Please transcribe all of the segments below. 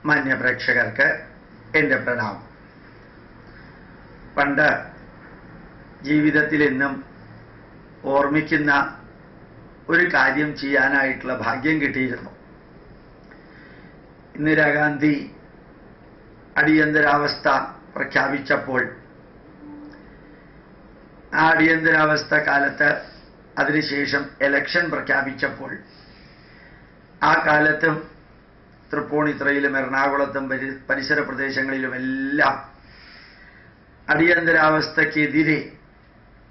മാന്യപ്രേക്ഷകർക്ക് എൻ്റെ പ്രണാമം. പണ്ട് ജീവിതത്തിൽ എന്നും ഓർമ്മിക്കുന്ന ഒരു കാര്യം ചെയ്യാനായിട്ടുള്ള ഭാഗ്യം കിട്ടിയിരുന്നു. ഇന്ദിരാഗാന്ധി അടിയന്തരാവസ്ഥ പ്രഖ്യാപിച്ചപ്പോൾ ആ അടിയന്തരാവസ്ഥ കാലത്ത് അതിനുശേഷം ഇലക്ഷൻ പ്രഖ്യാപിച്ചപ്പോൾ ആ കാലത്തും തൃപ്പൂണിത്തുറയിലും എറണാകുളത്തും പരിസര പ്രദേശങ്ങളിലുമെല്ലാം അടിയന്തരാവസ്ഥക്കെതിരെ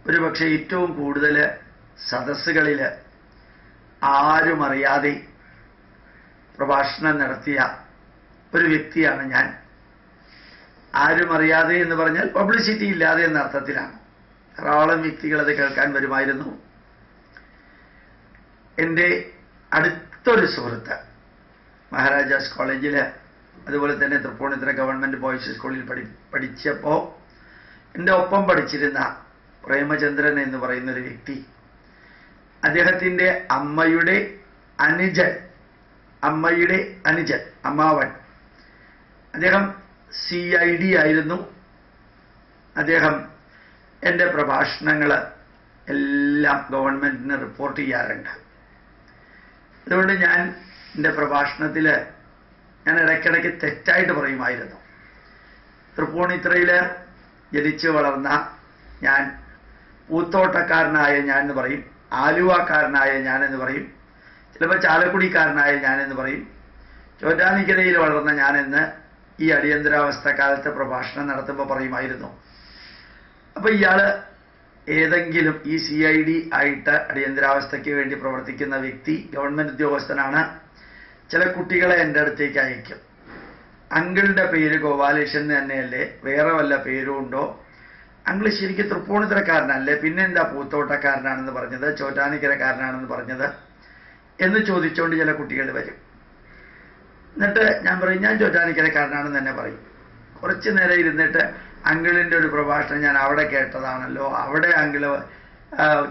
ഒരുപക്ഷെ ഏറ്റവും കൂടുതൽ സദസ്സുകളിൽ ആരും അറിയാതെ പ്രഭാഷണം നടത്തിയ ഒരു വ്യക്തിയാണ് ഞാൻ. ആരും അറിയാതെ എന്ന് പറഞ്ഞാൽ പബ്ലിസിറ്റി ഇല്ലാതെ എന്ന അർത്ഥത്തിലാണ്. ധാരാളം വ്യക്തികൾ അത് കേൾക്കാൻ വരുമായിരുന്നു. എൻ്റെ അടുത്തൊരു സുഹൃത്ത് മഹാരാജാസ് കോളേജിൽ, അതുപോലെ തന്നെ തൃപ്പൂണിത്തുറ ഗവൺമെന്റ് ബോയ്സ് സ്കൂളിൽ പഠിച്ചപ്പോൾ എൻ്റെ ഒപ്പം പഠിച്ചിരുന്ന പ്രേമചന്ദ്രൻ എന്ന് പറയുന്ന ഒരു വ്യക്തി, അദ്ദേഹത്തിൻ്റെ അമ്മയുടെ അനുജൻ അമ്മാവൻ, അദ്ദേഹം CID ആയിരുന്നു. അദ്ദേഹം എൻ്റെ പ്രഭാഷണങ്ങൾ എല്ലാം ഗവൺമെന്റിന് റിപ്പോർട്ട് ചെയ്യാറുണ്ട്. അതുകൊണ്ട് ഞാൻ എൻ്റെ പ്രഭാഷണത്തിൽ ഞാൻ ഇടയ്ക്കിടയ്ക്ക് തെറ്റായിട്ട് പറയുമായിരുന്നു. തൃപ്പൂണിത്തുറയിൽ ജനിച്ചു വളർന്ന ഞാൻ, പൂത്തോട്ടക്കാരനായ ഞാൻ എന്ന് പറയും, ആലുവക്കാരനായ ഞാൻ എന്ന് പറയും, ചിലപ്പോൾ ചാലക്കുടിക്കാരനായ ഞാൻ എന്ന് പറയും, ചോറ്റാനിക്കരയിൽ വളർന്ന ഞാനെന്ന് ഈ അടിയന്തരാവസ്ഥ കാലത്ത് പ്രഭാഷണം നടത്തുമ്പോൾ പറയുമായിരുന്നു. അപ്പൊ ഇയാള് ഏതെങ്കിലും ഈ CID ആയിട്ട് അടിയന്തരാവസ്ഥയ്ക്ക് വേണ്ടി പ്രവർത്തിക്കുന്ന വ്യക്തി ഗവൺമെന്റ് ഉദ്യോഗസ്ഥനാണ്. ചില കുട്ടികളെ എൻ്റെ അടുത്തേക്ക് അയക്കും. അങ്കിളുടെ പേര് ഗോപാലകൃഷ്ണൻ തന്നെയല്ലേ, വേറെ വല്ല പേരും ഉണ്ടോ? അങ്കിൾ ശരിക്കും തൃപ്പൂണിത്തുറക്കാരനല്ലേ, പിന്നെന്താ പൂത്തോട്ടക്കാരനാണെന്ന് പറഞ്ഞത്, ചോറ്റാനിക്കരക്കാരനാണെന്ന് പറഞ്ഞത് എന്ന് ചോദിച്ചുകൊണ്ട് ചില കുട്ടികൾ വരും. എന്നിട്ട് ഞാൻ പറയും ഞാൻ ചോറ്റാനിക്കരക്കാരനാണെന്ന് തന്നെ പറയും. കുറച്ചു നേരം ഇരുന്നിട്ട് അങ്കിളിൻ്റെ ഒരു പ്രഭാഷണം ഞാൻ അവിടെ കേട്ടതാണല്ലോ, അവിടെ അങ്കിള്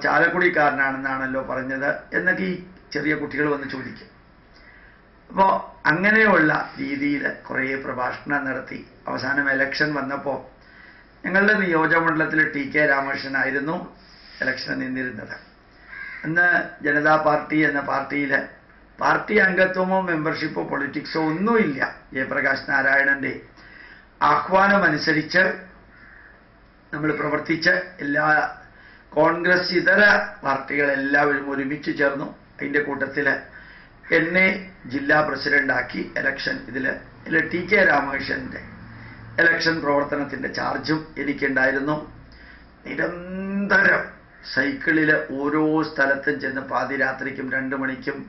ചാലക്കുടിക്കാരനാണെന്നാണല്ലോ പറഞ്ഞത് എന്നൊക്കെ ഈ ചെറിയ കുട്ടികൾ വന്ന് ചോദിക്കും. അപ്പോൾ അങ്ങനെയുള്ള രീതിയിൽ കുറേ പ്രഭാഷണം നടത്തി അവസാനം ഇലക്ഷൻ വന്നപ്പോൾ ഞങ്ങളുടെ നിയോജകമണ്ഡലത്തിൽ TK രാമകൃഷ്ണനായിരുന്നു ഇലക്ഷൻ നിന്നിരുന്നത്. അന്ന് ജനതാ പാർട്ടി എന്ന പാർട്ടിയിൽ പാർട്ടി അംഗത്വമോ മെമ്പർഷിപ്പോ പൊളിറ്റിക്സോ ഒന്നുമില്ല. ജയപ്രകാശ് നാരായണന്റെ ആഹ്വാനമനുസരിച്ച് നമ്മൾ പ്രവർത്തിച്ച് എല്ലാ കോൺഗ്രസ് ഇതര പാർട്ടികളെല്ലാവരും ഒരുമിച്ച് ചേർന്നു. അതിൻ്റെ കൂട്ടത്തിൽ എന്നെ ജില്ലാ പ്രസിഡന്റാക്കി ഇലക്ഷൻ ഇതിൽ TK രാമകൃഷ്ണന്റെ ഇലക്ഷൻ പ്രവർത്തനത്തിന്റെ ചാർജും എനിക്കുണ്ടായിരുന്നു. നിരന്തരം സൈക്കിളിൽ ഓരോ സ്ഥലത്തും ചെന്ന് പാതിരാത്രിക്കും 2 മണിക്കും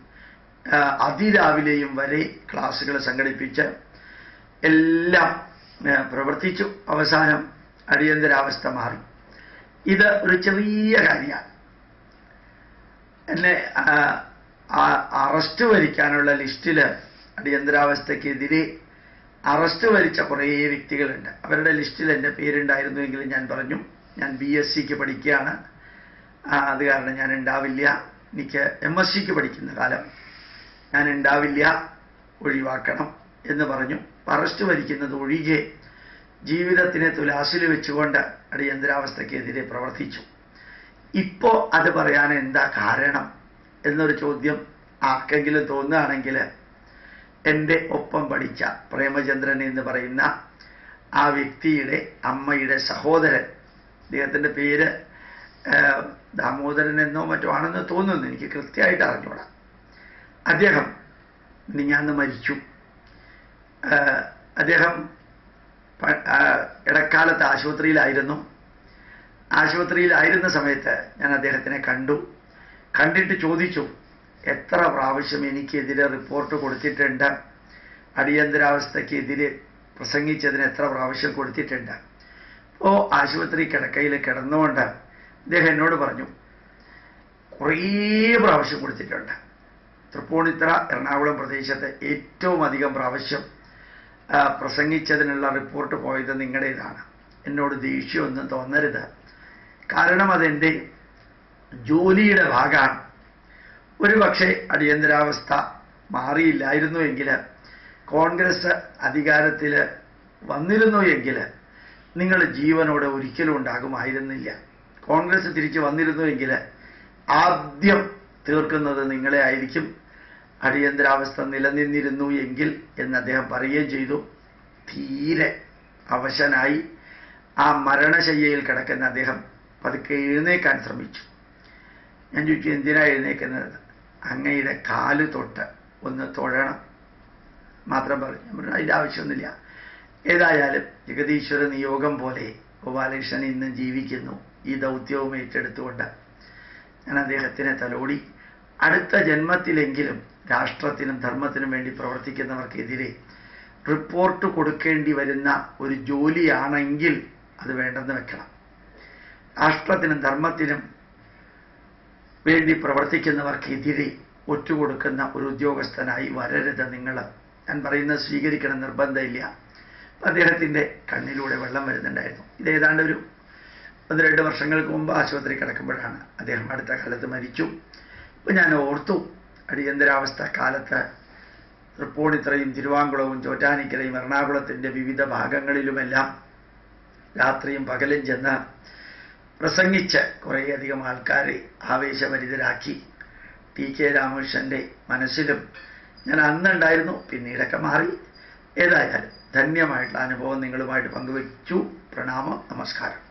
അതിരാവിലെയും വരെ ക്ലാസ്സുകൾ സംഘടിപ്പിച്ച് എല്ലാം പ്രവർത്തിച്ചു. അവസാനം അടിയന്തരാവസ്ഥ മാറി. ഇത് ഒരു ചെറിയ കാര്യമാണ്. എന്നെ അറസ്റ്റ് വരിക്കാനുള്ള ലിസ്റ്റിൽ അടിയന്തരാവസ്ഥക്കെതിരെ അറസ്റ്റ് വരിച്ച കുറേ വ്യക്തികളുണ്ട്. അവരുടെ ലിസ്റ്റിൽ എൻ്റെ പേരുണ്ടായിരുന്നുവെങ്കിലും ഞാൻ പറഞ്ഞു ഞാൻ BScക്ക് പഠിക്കുകയാണ്, അത് കാരണം ഞാൻ ഉണ്ടാവില്ല, എനിക്ക് MScക്ക് പഠിക്കുന്ന കാലം ഞാൻ ഉണ്ടാവില്ല, ഒഴിവാക്കണം എന്ന് പറഞ്ഞു. അറസ്റ്റ് വരിക്കുന്നത് ഒഴികെ ജീവിതത്തിനെ തുലാസിൽ വെച്ചുകൊണ്ട് അടിയന്തരാവസ്ഥക്കെതിരെ പ്രവർത്തിച്ചു. ഇപ്പോൾ അത് പറയാൻ എന്താ കാരണം എന്നൊരു ചോദ്യം ആർക്കെങ്കിലും തോന്നുകയാണെങ്കിൽ എൻ്റെ ഒപ്പം പഠിച്ച പ്രേമചന്ദ്രൻ എന്ന് പറയുന്ന ആ വ്യക്തിയുടെ അമ്മയുടെ സഹോദരൻ, അദ്ദേഹത്തിൻ്റെ പേര് ദാമോദരൻ എന്നോ മറ്റോ ആണെന്ന് തോന്നുന്നു, എനിക്ക് കൃത്യമായിട്ട് അറിഞ്ഞൂടാ. അദ്ദേഹം മിനിഞ്ഞാന്ന് മരിച്ചു. അദ്ദേഹം ഇടക്കാലത്ത് ആശുപത്രിയിലായിരുന്നു. ആശുപത്രിയിലായിരുന്ന സമയത്ത് ഞാൻ അദ്ദേഹത്തിനെ കണ്ടിട്ട് ചോദിച്ചു, എത്ര പ്രാവശ്യം എനിക്കെതിരെ റിപ്പോർട്ട് കൊടുത്തിട്ടുണ്ട്, അടിയന്തരാവസ്ഥക്കെതിരെ പ്രസംഗിച്ചതിന് എത്ര പ്രാവശ്യം കൊടുത്തിട്ടുണ്ട്. അപ്പോൾ ആശുപത്രി കിടക്കയിൽ കിടന്നുകൊണ്ട് അദ്ദേഹം എന്നോട് പറഞ്ഞു, കുറേ പ്രാവശ്യം കൊടുത്തിട്ടുണ്ട്. തൃപ്പൂണിത്തുറ എറണാകുളം പ്രദേശത്ത് ഏറ്റവും അധികം പ്രാവശ്യം പ്രസംഗിച്ചതിനുള്ള റിപ്പോർട്ട് പോയത് നിങ്ങളുടേതാണ്. എന്നോട് ദേഷ്യമൊന്നും തോന്നരുത്, കാരണം അതെൻ്റെ ജോലിയുടെ ഭാഗമാണ്. ഒരു പക്ഷേ അടിയന്തരാവസ്ഥ മാറിയില്ലായിരുന്നുവെങ്കിൽ കോൺഗ്രസ് അധികാരത്തിൽ വന്നിരുന്നു എങ്കിൽ നിങ്ങൾ ജീവനോടെ ഒരിക്കലും ഉണ്ടാകുമായിരുന്നില്ല. കോൺഗ്രസ് തിരിച്ചു വന്നിരുന്നു എങ്കിൽ ആദ്യം തീർക്കുന്നത് നിങ്ങളെ ആയിരിക്കും. അടിയന്തരാവസ്ഥ നിലനിന്നിരുന്നു എങ്കിൽ എന്ന് അദ്ദേഹം പറയുകയും ചെയ്തു. തീരെ അവശനായി ആ മരണശയ്യയിൽ കിടക്കുന്ന അദ്ദേഹം പതുക്കെ എഴുന്നേക്കാൻ ശ്രമിച്ചു. ഞാൻ ചോദിച്ചു, എന്തിനാ എഴുന്നേക്കുന്നത്? അങ്ങയുടെ കാല് തൊട്ട് ഒന്ന് തൊഴണം മാത്രം പറഞ്ഞു. ഞാൻ പറഞ്ഞു, അതിൻ്റെ ആവശ്യമൊന്നുമില്ല. ഏതായാലും ജഗദീശ്വര നിയോഗം പോലെ ഗോപാലകൃഷ്ണൻ ഇന്ന് ജീവിക്കുന്നു. ഈ ദൗത്യവും ഏറ്റെടുത്തുകൊണ്ട് ഞാൻ അദ്ദേഹത്തിനെ തലോടി. അടുത്ത ജന്മത്തിലെങ്കിലും രാഷ്ട്രത്തിനും ധർമ്മത്തിനും വേണ്ടി പ്രവർത്തിക്കുന്നവർക്കെതിരെ റിപ്പോർട്ട് കൊടുക്കേണ്ടി വരുന്ന ഒരു ജോലിയാണെങ്കിൽ അത് വേണ്ടെന്ന് വെക്കണം. രാഷ്ട്രത്തിനും ധർമ്മത്തിനും വേണ്ടി പ്രവർത്തിക്കുന്നവർക്കെതിരെ ഒറ്റുകൊടുക്കുന്ന ഒരു ഉദ്യോഗസ്ഥനായി വരരുത് നിങ്ങൾ. ഞാൻ പറയുന്നത് സ്വീകരിക്കണം, നിർബന്ധമില്ല. അദ്ദേഹത്തിൻ്റെ കണ്ണിലൂടെ വെള്ളം വരുന്നുണ്ടായിരുന്നു. ഇത് ഏതാണ്ട് ഒരു 1-2 വർഷങ്ങൾക്ക് മുമ്പ് ആശുപത്രി കിടക്കുമ്പോഴാണ് അദ്ദേഹം അടുത്ത കാലത്ത് മരിച്ചു. ഇപ്പം ഞാൻ ഓർത്തു, അടിയന്തരാവസ്ഥ കാലത്ത് തൃപ്പൂണിത്തുറയും തിരുവാങ്കുളവും ചോറ്റാനിക്കരയും എറണാകുളത്തിൻ്റെ വിവിധ ഭാഗങ്ങളിലുമെല്ലാം രാത്രിയും പകലും ചെന്ന് പ്രസംഗിച്ച് കുറേയധികം ആൾക്കാരെ ആവേശഭരിതരാക്കി. ടി.കെ. രാമകൃഷ്ണൻ്റെ മനസ്സിലും ഞാൻ അന്നുണ്ടായിരുന്നു, പിന്നീടൊക്കെ മാറി. ഏതായാലും ധന്യമായിട്ടുള്ള അനുഭവം നിങ്ങളുമായിട്ട് പങ്കുവച്ചു. പ്രണാമം, നമസ്കാരം.